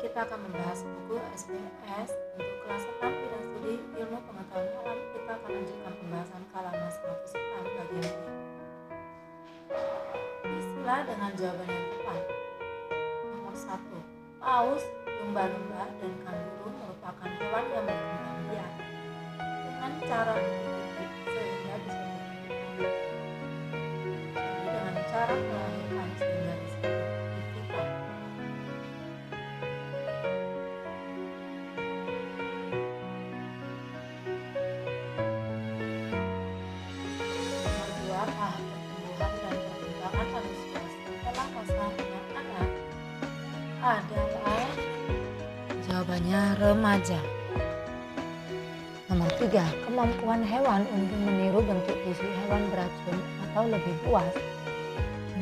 kita akan membahas buku SPS untuk kelas 6 bidang studi ilmu pengetahuan alam. Kita akan lanjutkan pembahasan halaman 106 bagian B. Isilah dengan jawaban yang tepat. Nomor 1. Paus, lumba-lumba, dan kanguru merupakan hewan yang berkembang biak dengan cara titik-titik sehingga disebut titik. Jadi dengan cara melahirkan sehingga disebut titipan. Nomor 2. Tahap pertumbuhan dan perkembangan manusia setelah masa anak-anak adalah jawabannya remaja. Nomor 3. Kemampuan hewan untuk meniru bentuk fisik hewan beracun atau lebih luas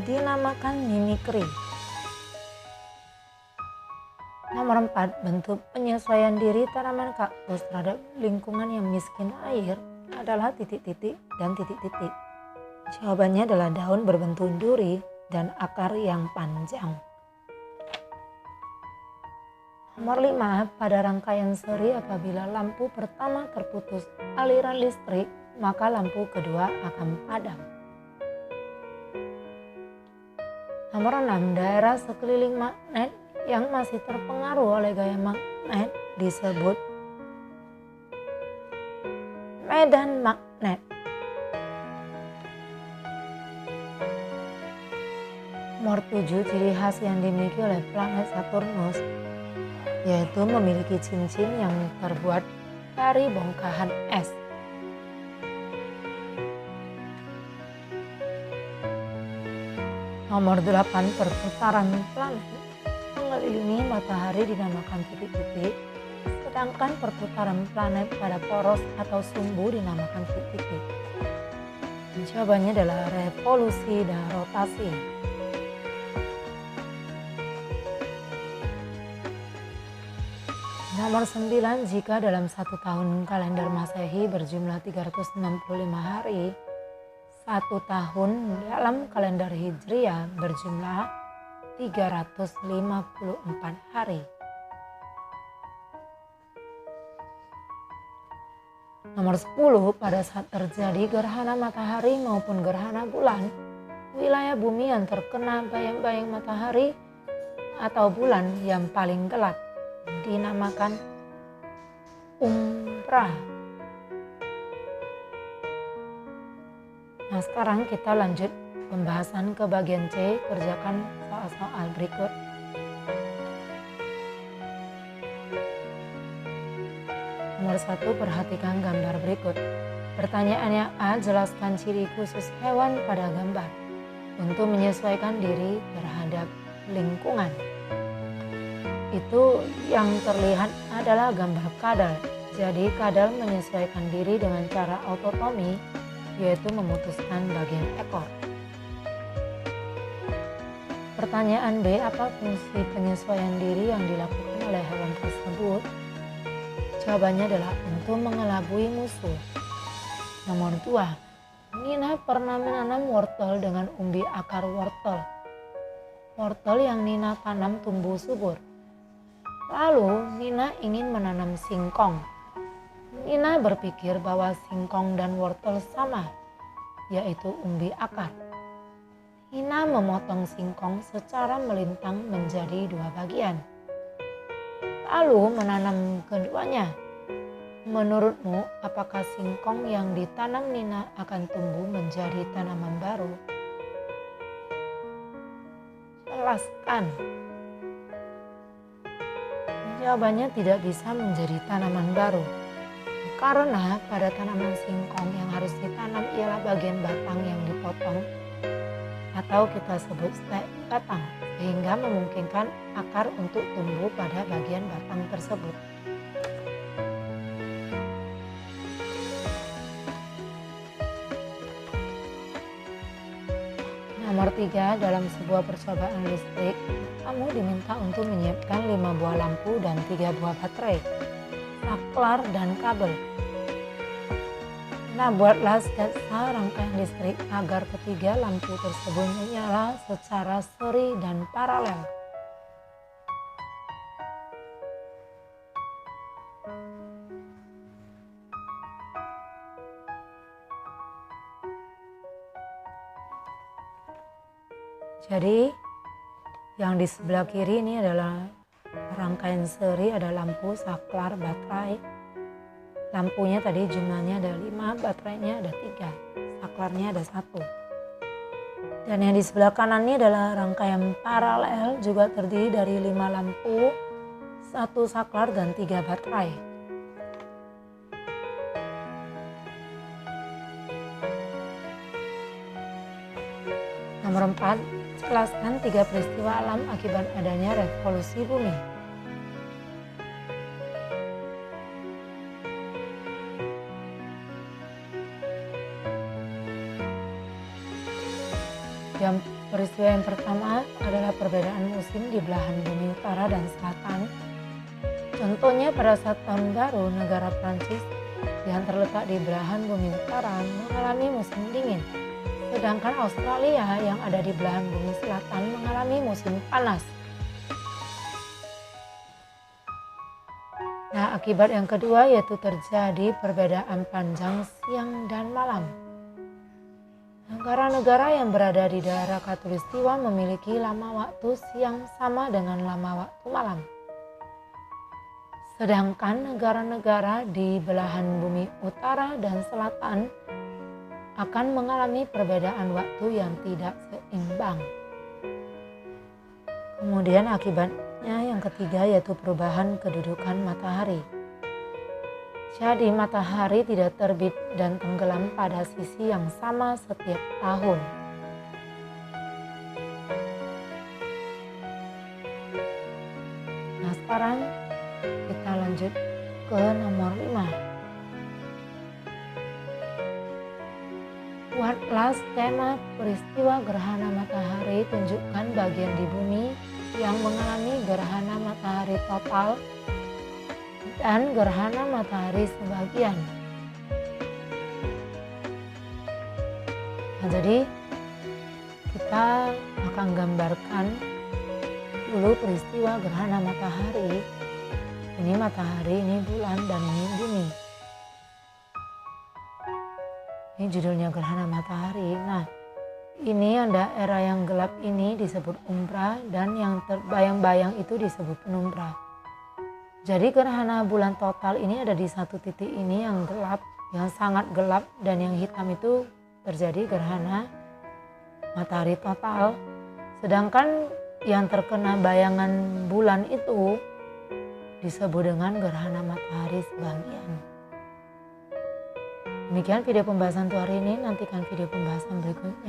dinamakan mimikri. Nomor 4. Bentuk penyesuaian diri tanaman kaktus terhadap lingkungan yang miskin air adalah titik-titik dan titik-titik. Jawabannya adalah daun berbentuk duri dan akar yang panjang. Nomor 5. Pada rangkaian seri apabila lampu pertama terputus aliran listrik, maka lampu kedua akan padam. Nomor 6. Daerah sekeliling magnet yang masih terpengaruh oleh gaya magnet disebut medan magnet. Nomor 7. Ciri khas yang dimiliki oleh planet Saturnus yaitu memiliki cincin yang terbuat dari bongkahan es. Nomor 8. Perputaran planet mengelilingi matahari dinamakan titik-titik, sedangkan perputaran planet pada poros atau sumbu dinamakan titik-titik. Jawabannya adalah revolusi dan rotasi. Nomor 9. Jika dalam satu tahun kalender Masehi berjumlah 365 hari, satu tahun dalam kalender Hijriah berjumlah 354 hari. Nomor 10. Pada saat terjadi gerhana matahari maupun gerhana bulan, wilayah bumi yang terkena bayang-bayang matahari atau bulan yang paling gelap dinamakan umbra. Nah, sekarang kita lanjut pembahasan ke bagian C. Kerjakan soal-soal berikut. Nomor 1. Perhatikan gambar berikut. Pertanyaannya A. Jelaskan ciri khusus hewan pada gambar untuk menyesuaikan diri terhadap lingkungan. Itu yang terlihat adalah gambar kadal. Jadi kadal menyesuaikan diri dengan cara autotomi, yaitu memutuskan bagian ekor. Pertanyaan B. Apa fungsi penyesuaian diri yang dilakukan oleh hewan tersebut? Jawabannya adalah untuk mengelabui musuh. Nomor 2. Nina pernah menanam wortel dengan umbi akar wortel. Wortel yang Nina tanam tumbuh subur. Lalu Nina ingin menanam singkong. Nina berpikir bahwa singkong dan wortel sama, yaitu umbi akar. Nina memotong singkong secara melintang menjadi dua bagian, lalu menanam keduanya. Menurutmu, apakah singkong yang ditanam Nina akan tumbuh menjadi tanaman baru? Jelaskan. Jawabannya tidak bisa menjadi tanaman baru. Karena pada tanaman singkong yang harus ditanam ialah bagian batang yang dipotong atau kita sebut stek batang, sehingga memungkinkan akar untuk tumbuh pada bagian batang tersebut. Nomor 3. Dalam sebuah percobaan listrik, kamu diminta untuk menyiapkan 5 buah lampu dan 3 buah baterai, saklar dan kabel. Nah, buatlah sketsa rangkaian listrik agar ketiga lampu tersebut menyala secara seri dan paralel. Jadi yang di sebelah kiri ini adalah rangkaian seri, ada lampu, saklar, baterai. Lampunya tadi jumlahnya ada 5, baterainya ada 3, saklarnya ada 1. Dan yang di sebelah kanan ini adalah rangkaian paralel, juga terdiri dari 5 lampu, 1 saklar dan 3 baterai. Nomor 4, jelaskan 3 peristiwa alam akibat adanya revolusi bumi. Yang peristiwa yang pertama adalah perbedaan musim di belahan bumi utara dan selatan. Contohnya pada saat tahun baru, negara Prancis yang terletak di belahan bumi utara mengalami musim dingin. Sedangkan Australia yang ada di belahan bumi selatan mengalami musim panas. Nah, akibat yang kedua yaitu terjadi perbedaan panjang siang dan malam. Negara-negara yang berada di daerah khatulistiwa memiliki lama waktu siang sama dengan lama waktu malam. Sedangkan negara-negara di belahan bumi utara dan selatan akan mengalami perbedaan waktu yang tidak seimbang. Kemudian akibatnya yang ketiga yaitu perubahan kedudukan matahari. Jadi matahari tidak terbit dan tenggelam pada sisi yang sama setiap tahun. Nah, sekarang kita lanjut ke nomor 5. Buatlah skema peristiwa gerhana matahari, tunjukkan bagian di bumi yang mengalami gerhana matahari total dan gerhana matahari sebagian. Nah, jadi kita akan gambarkan dulu peristiwa gerhana matahari. Ini matahari, ini bulan, dan ini bumi. Ini judulnya gerhana matahari. Nah, ini ada daerah yang gelap ini disebut umbra dan yang terbayang-bayang itu disebut penumbra. Jadi gerhana bulan total ini ada di satu titik ini yang gelap, yang sangat gelap, dan yang hitam itu terjadi gerhana matahari total. Sedangkan yang terkena bayangan bulan itu disebut dengan gerhana matahari sebagian. Demikian video pembahasan untuk hari ini, nantikan video pembahasan berikutnya.